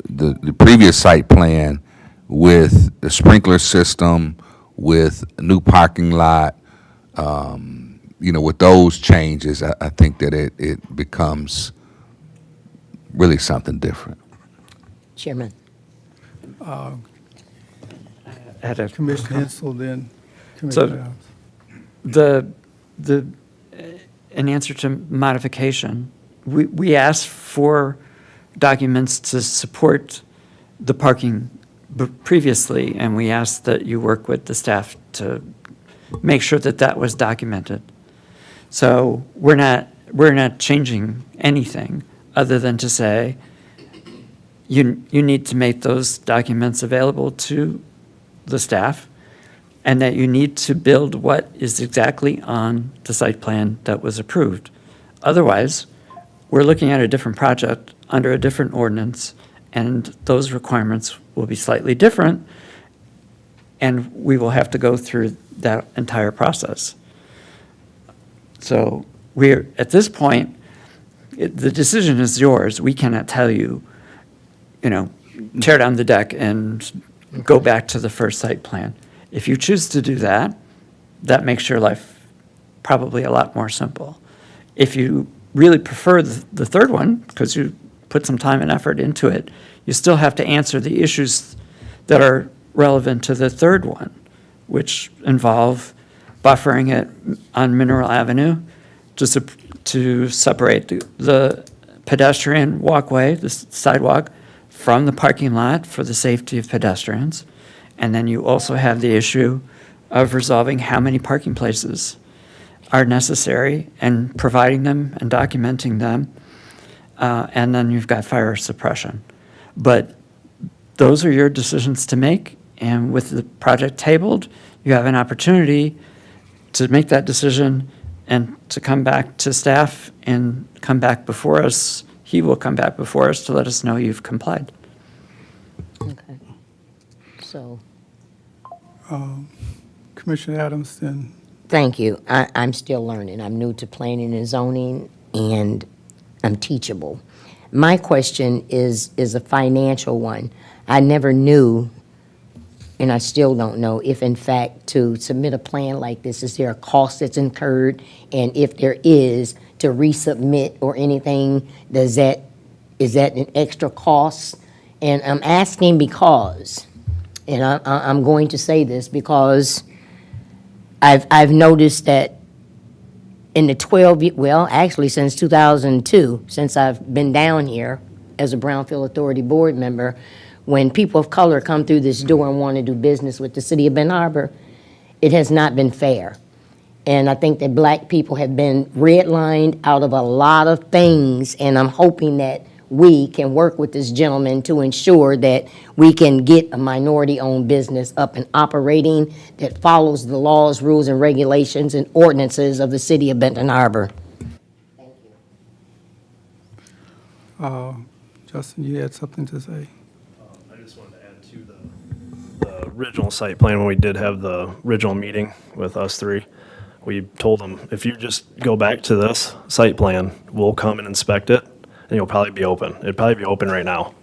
[SPEAKER 4] the previous site plan with the sprinkler system, with a new parking lot, with those changes, I think that it becomes really something different.
[SPEAKER 10] Chairman.
[SPEAKER 3] Had a
[SPEAKER 1] Commissioner Hensel, then
[SPEAKER 3] So-
[SPEAKER 1] Commissioner Adams.
[SPEAKER 3] in answer to modification, we asked for documents to support the parking previously, and we asked that you work with the staff to make sure that that was documented. So we're not changing anything other than to say, you need to make those documents available to the staff, and that you need to build what is exactly on the site plan that was approved. Otherwise, we're looking at a different project under a different ordinance, and those requirements will be slightly different, and we will have to go through that entire process. So we're, at this point, the decision is yours. We cannot tell you, tear down the deck and go back to the first site plan. If you choose to do that, that makes your life probably a lot more simple. If you really prefer the third one, because you put some time and effort into it, you still have to answer the issues that are relevant to the third one, which involve buffering it on Mineral Avenue to separate the pedestrian walkway, the sidewalk, from the parking lot for the safety of pedestrians. And then you also have the issue of resolving how many parking places are necessary and providing them and documenting them. And then you've got fire suppression. But those are your decisions to make. And with the project tabled, you have an opportunity to make that decision and to come back to staff and come back before us. He will come back before us to let us know you've complied.
[SPEAKER 10] Okay. So,
[SPEAKER 1] Commissioner Adams, then
[SPEAKER 10] thank you. I'm still learning. I'm new to planning and zoning, and I'm teachable. My question is a financial one. I never knew, and I still don't know, if in fact to submit a plan like this, is there a cost that's incurred? And if there is, to resubmit or anything, is that an extra cost? And I'm asking because, and I'm going to say this because I've noticed that in the actually since 2002, since I've been down here as a Brownfield Authority board member, when people of color come through this door and want to do business with the city of Benton Harbor, it has not been fair. And I think that black people have been redlined out of a lot of things, and I'm hoping that we can work with this gentleman to ensure that we can get a minority-owned business up and operating that follows the laws, rules, and regulations and ordinances of the city of Benton Harbor.
[SPEAKER 1] Justin, you had something to say?
[SPEAKER 6] I just wanted to add to the original site plan when we did have the original meeting with us three. We told them, if you just go back to this site plan, we'll come and inspect it, and you'll probably be open. It'd probably be open right now,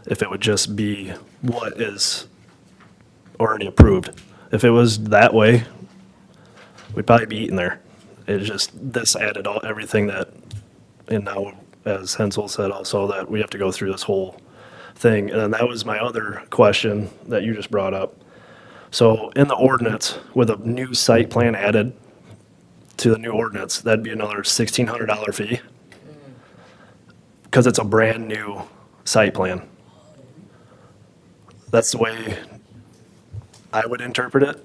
[SPEAKER 6] if it would just be what is already approved. If it was that way, we'd probably be eating there. It's just, this added everything that, and now, as Hensel said also, that we have to go through this whole thing. And then that was my other question that you just brought up. So in the ordinance, with a new site plan added to the new ordinance, that'd be another $1,600 fee, because it's a brand-new site plan. That's the way I would interpret it.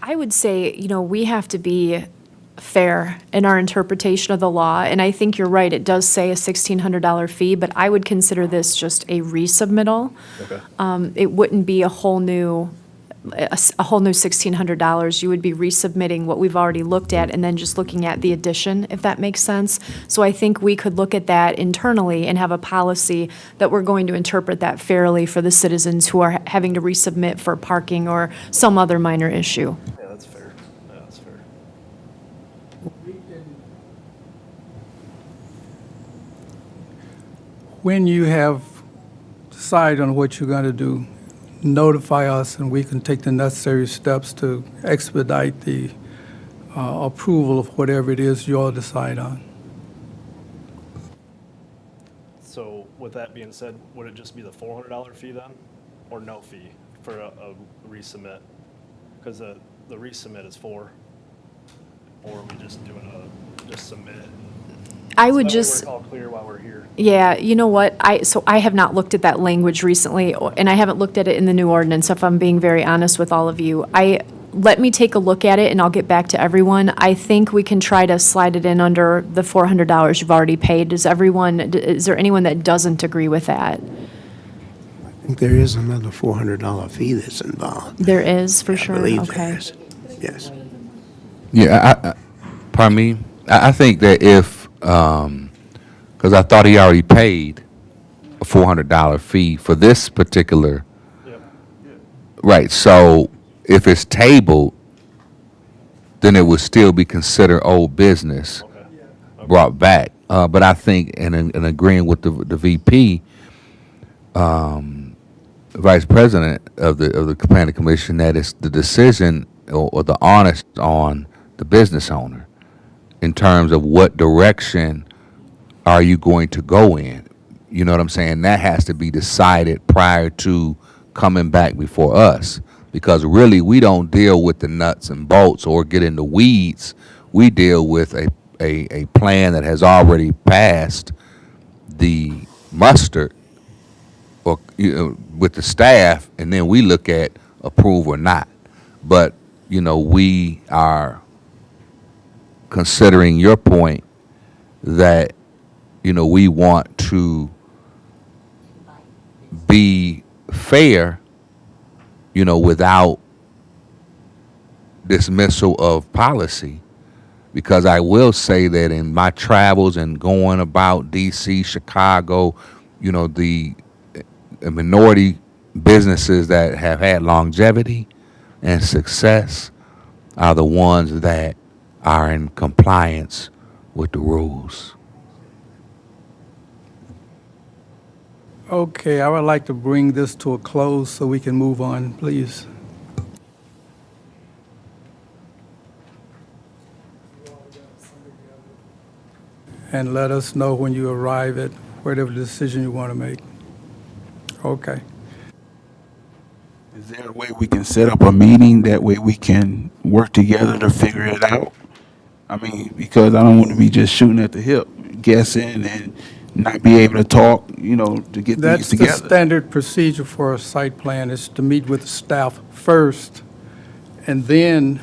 [SPEAKER 8] I would say, we have to be fair in our interpretation of the law, and I think you're right, it does say a $1,600 fee, but I would consider this just a resubmittal.
[SPEAKER 6] Okay.
[SPEAKER 8] It wouldn't be a whole new $1,600. You would be resubmitting what we've already looked at and then just looking at the addition, if that makes sense. So I think we could look at that internally and have a policy that we're going to interpret that fairly for the citizens who are having to resubmit for parking or some other minor issue.
[SPEAKER 6] Yeah, that's fair. Yeah, that's fair.
[SPEAKER 1] When you have decided on what you're going to do, notify us and we can take the necessary steps to expedite the approval of whatever it is you all decide on.
[SPEAKER 6] So with that being said, would it just be the $400 fee then, or no fee for a resubmit? Because the resubmit is $4, or are we just doing just submit?
[SPEAKER 8] I would
[SPEAKER 6] That way
[SPEAKER 8] just.
[SPEAKER 6] we're all clear while we're here.
[SPEAKER 8] Yeah, you know what? I have not looked at that language recently, and I haven't looked at it in the new ordinance, if I'm being very honest with all of you. Let me take a look at it, and I'll get back to everyone. I think we can try to slide it in under the $400 you've already paid. Is there anyone that doesn't agree with that?
[SPEAKER 11] I think there is another $400 fee that's involved.
[SPEAKER 8] There is, for
[SPEAKER 11] I
[SPEAKER 8] sure?
[SPEAKER 11] believe
[SPEAKER 8] Okay.
[SPEAKER 11] there is. Yes.
[SPEAKER 4] Yeah, pardon me? I think that if, because I thought he already paid a $400 fee for this particular,
[SPEAKER 6] Yep.
[SPEAKER 4] right, so if it's tabled, then it would still be considered old business brought back. But I think, in agreeing with the VP, Vice President of the Planning Commission, that it's the decision or the honest on the business owner in terms of what direction are you going to go in. You know what I'm saying? That has to be decided prior to coming back before us, because really we don't deal with the nuts and bolts or get in the weeds. We deal with a plan that has already passed the muster or with the staff, and then we look at approve or not. But we are considering your point that we want to be fair, without dismissal of policy. Because I will say that in my travels and going about DC, Chicago, the minority businesses that have had longevity and success are the ones that are in compliance with the rules.
[SPEAKER 1] Okay, I would like to bring this to a close so we can move on, please. And let us know when you arrive at whatever decision you want to make. Okay.
[SPEAKER 5] Is there a way we can set up a meeting that way we can work together to figure it out? I mean, because I don't want to be just shooting at the hip, guessing and not be able to talk, to get
[SPEAKER 1] That's
[SPEAKER 5] things
[SPEAKER 1] the
[SPEAKER 5] together.
[SPEAKER 1] standard procedure for a site plan, is to meet with the staff first, and then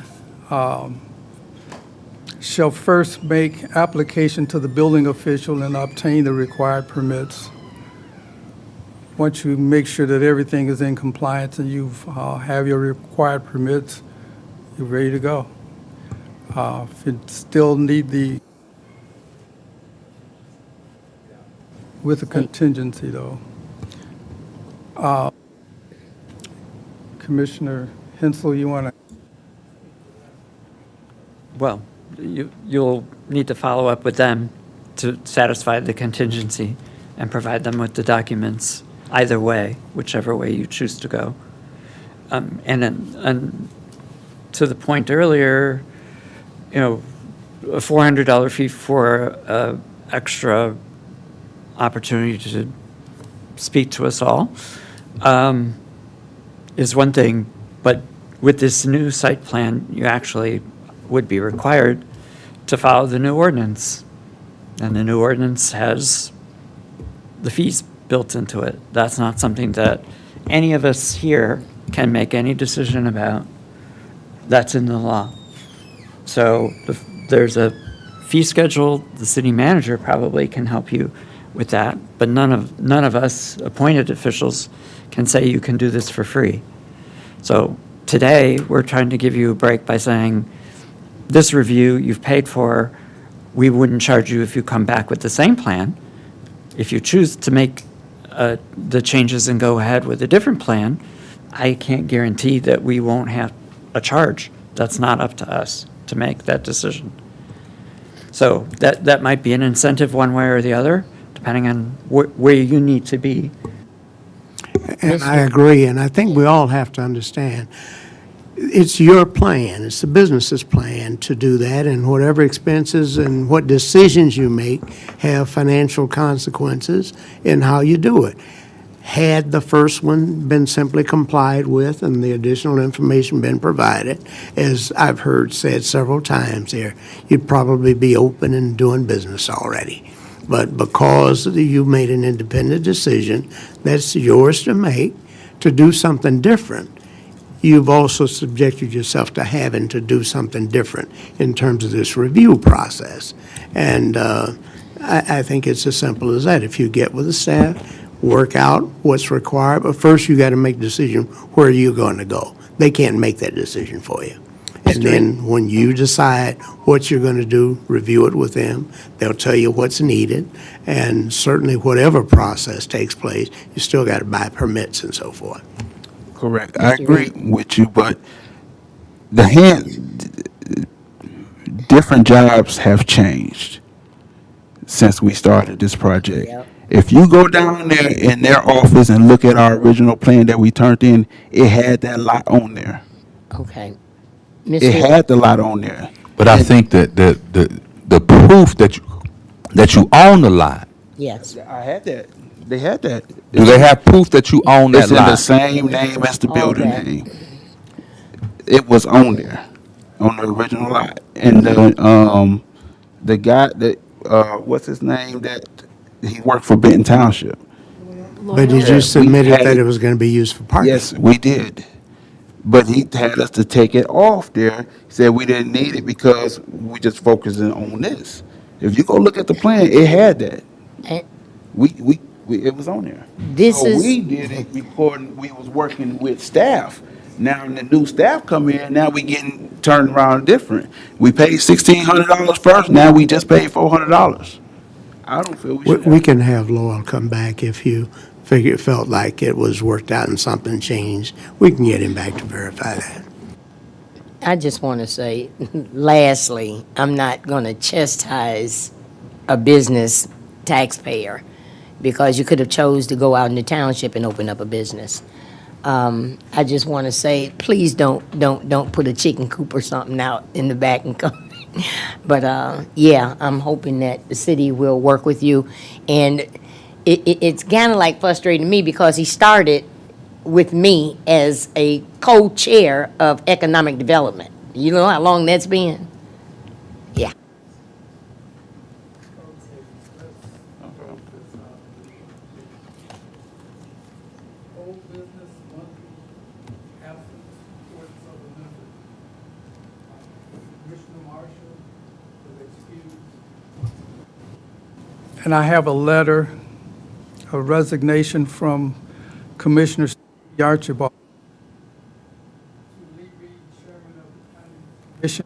[SPEAKER 1] shall first make application to the building official and obtain the required permits. Once you make sure that everything is in compliance and you have your required permits, you're ready to go. If you still need with a contingency, though. Commissioner Hensel, you want to
[SPEAKER 3] Well, you'll need to follow up with them to satisfy the contingency and provide them with the documents either way, whichever way you choose to go. And to the point earlier, you know, a $400 fee for extra opportunity to speak to us all is one thing, but with this new site plan, you actually would be required to follow the new ordinance. And the new ordinance has the fees built into it. That's not something that any of us here can make any decision about. That's in the law. So there's a fee schedule. The city manager probably can help you with that, but none of us appointed officials can say you can do this for free. So today, we're trying to give you a break by saying, this review you've paid for, we wouldn't charge you if you come back with the same plan. If you choose to make the changes and go ahead with a different plan, I can't guarantee that we won't have a charge. That's not up to us to make that decision. So that might be an incentive one way or the other, depending on where you need to be.
[SPEAKER 11] And I agree, and I think we all have to understand, it's your plan, it's the business's plan to do that, and whatever expenses and what decisions you make have financial consequences in how you do it. Had the first one been simply complied with and the additional information been provided, as I've heard said several times here, you'd probably be open and doing business already. But because you made an independent decision that's yours to make, to do something different, you've also subjected yourself to having to do something different in terms of this review process. And I think it's as simple as that. If you get with the staff, work out what's required, but first you got to make a decision where you're going to go. They can't make that decision for you. And then when you decide what you're going to do, review it with them. They'll tell you what's needed. And certainly whatever process takes place, you still got to buy permits and so forth.
[SPEAKER 5] Correct. I agree with you, but different jobs have changed since we started this project.
[SPEAKER 10] Yep.
[SPEAKER 5] If you go down there in their office and look at our original plan that we turned in, it had that lot on there.
[SPEAKER 10] Okay.
[SPEAKER 5] It had the lot on there.
[SPEAKER 4] But I think that the proof that you own the lot,
[SPEAKER 10] Yes.
[SPEAKER 5] I had that. They had that.
[SPEAKER 4] do they have proof that you own that
[SPEAKER 5] It's in the
[SPEAKER 4] lot?
[SPEAKER 5] same name as the building
[SPEAKER 10] Okay.
[SPEAKER 5] name. It was on there, on the original lot. And the guy that, what's his name, that he worked for Benton Township.
[SPEAKER 11] But did
[SPEAKER 5] Yeah,
[SPEAKER 11] you
[SPEAKER 5] we
[SPEAKER 11] submit it
[SPEAKER 5] had
[SPEAKER 11] that
[SPEAKER 5] it-
[SPEAKER 11] it was going to be used for parking?
[SPEAKER 5] Yes, we did. But he had us to take it off there. He said we didn't need it because we just focusing on this. If you go look at the plan, it had that.
[SPEAKER 10] And
[SPEAKER 5] It was on there.
[SPEAKER 10] This
[SPEAKER 5] So
[SPEAKER 10] is-
[SPEAKER 5] we did it recording, we was working with staff. Now when the new staff come in, now we getting turned around different. We paid $1,600 first, now we just paid $400. I don't feel we should
[SPEAKER 11] We
[SPEAKER 5] have.
[SPEAKER 11] can have Laurel come back if you felt like it was worked out and something changed. We can get him back to verify that.
[SPEAKER 10] I just want to say, lastly, I'm not going to chastise a business taxpayer because you could have chose to go out in the township and open up a business. I just want to say, please don't put a chicken coop or something out in the back and come. But yeah, I'm hoping that the city will work with you. And it's kind of like frustrating me because he started with me as a co-chair of economic development. You know how long that's been? Yeah.
[SPEAKER 1] Old business, monthly absence reports of the member. Commissioner Marshall is excused. And I have a letter of resignation from Commissioner Steve Archibald to Lee Reed, Chairman of the Planning Commission.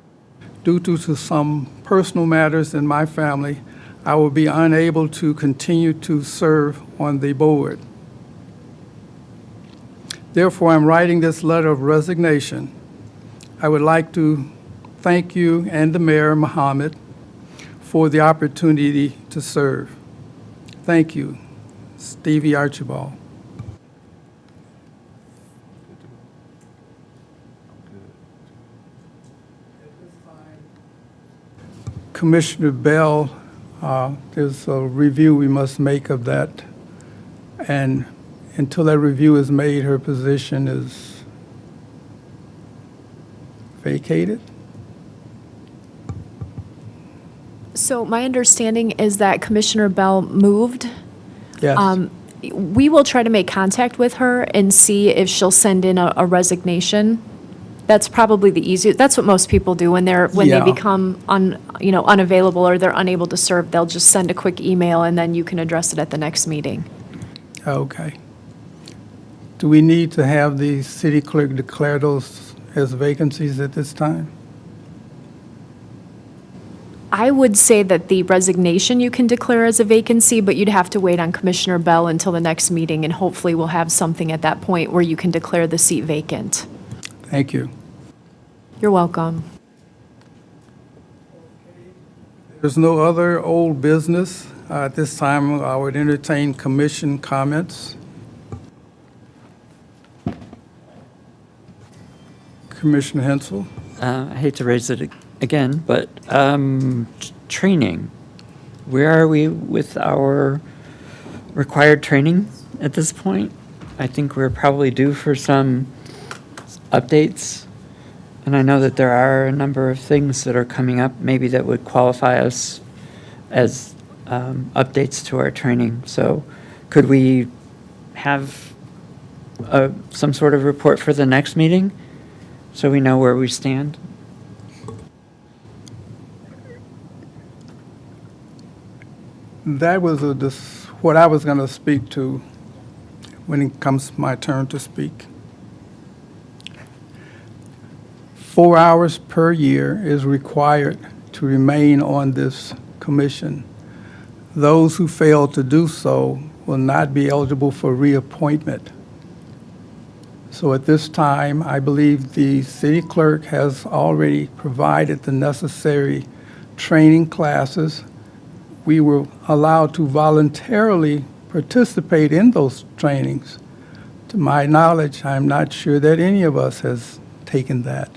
[SPEAKER 1] Due to some personal matters in my family, I will be unable to continue to serve on the board. Therefore, I'm writing this letter of resignation. I would like to thank you and the Mayor, Mohammed, for the opportunity to serve. Thank you, Stevie Archibald. Commissioner Bell, there's a review we must make of that. And until that review is made, her position is vacated?
[SPEAKER 8] So my understanding is that Commissioner Bell moved.
[SPEAKER 1] Yes.
[SPEAKER 8] We will try to make contact with her and see if she'll send in a resignation. That's probably the easiest, that's what most people do when they
[SPEAKER 1] Yeah.
[SPEAKER 8] become unavailable or they're unable to serve. They'll just send a quick email and then you can address it at the next meeting.
[SPEAKER 1] Okay. Do we need to have the city clerk declare those as vacancies at this time?
[SPEAKER 8] I would say that the resignation you can declare as a vacancy, but you'd have to wait on Commissioner Bell until the next meeting, and hopefully we'll have something at that point where you can declare the seat vacant.
[SPEAKER 1] Thank you.
[SPEAKER 8] You're welcome.
[SPEAKER 1] There's no other old business. At this time, I would entertain commission comments. Commissioner Hensel?
[SPEAKER 3] I hate to raise it again, but training. Where are we with our required training at this point? I think we're probably due for some updates. And I know that there are a number of things that are coming up, maybe that would qualify us as updates to our training. So could we have some sort of report for the next meeting so we know where we stand?
[SPEAKER 1] That was what I was going to speak to when it comes my turn to speak. 4 hours per year is required to remain on this commission. Those who fail to do so will not be eligible for reappointment. So at this time, I believe the city clerk has already provided the necessary training classes. We were allowed to voluntarily participate in those trainings. To my knowledge, I'm not sure that any of us has taken that.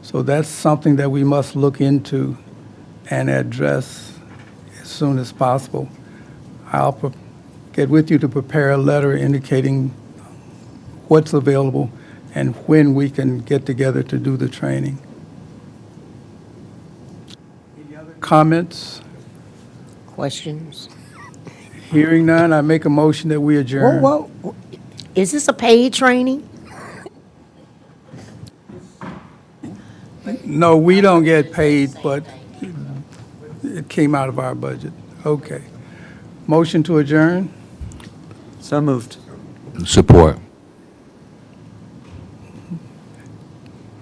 [SPEAKER 1] So that's something that we must look into and address as soon as possible. I'll get with you to prepare a letter indicating what's available and when we can get together to do the training. Any other comments?
[SPEAKER 10] Questions?
[SPEAKER 1] Hearing none, I make a motion that we adjourn.
[SPEAKER 10] Whoa. Is this a paid training?
[SPEAKER 1] No, we don't get paid, but it came out of our budget. Okay. Motion to adjourn?
[SPEAKER 3] So moved.
[SPEAKER 4] Support.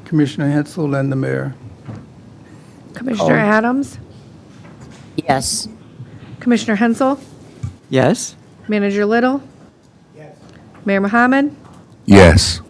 [SPEAKER 1] Commissioner Hensel and the mayor.
[SPEAKER 2] Commissioner Adams?
[SPEAKER 10] Yes.
[SPEAKER 2] Commissioner Hensel?
[SPEAKER 3] Yes?
[SPEAKER 2] Manager Little? Yes. Mayor Mohammed?
[SPEAKER 4] Yes.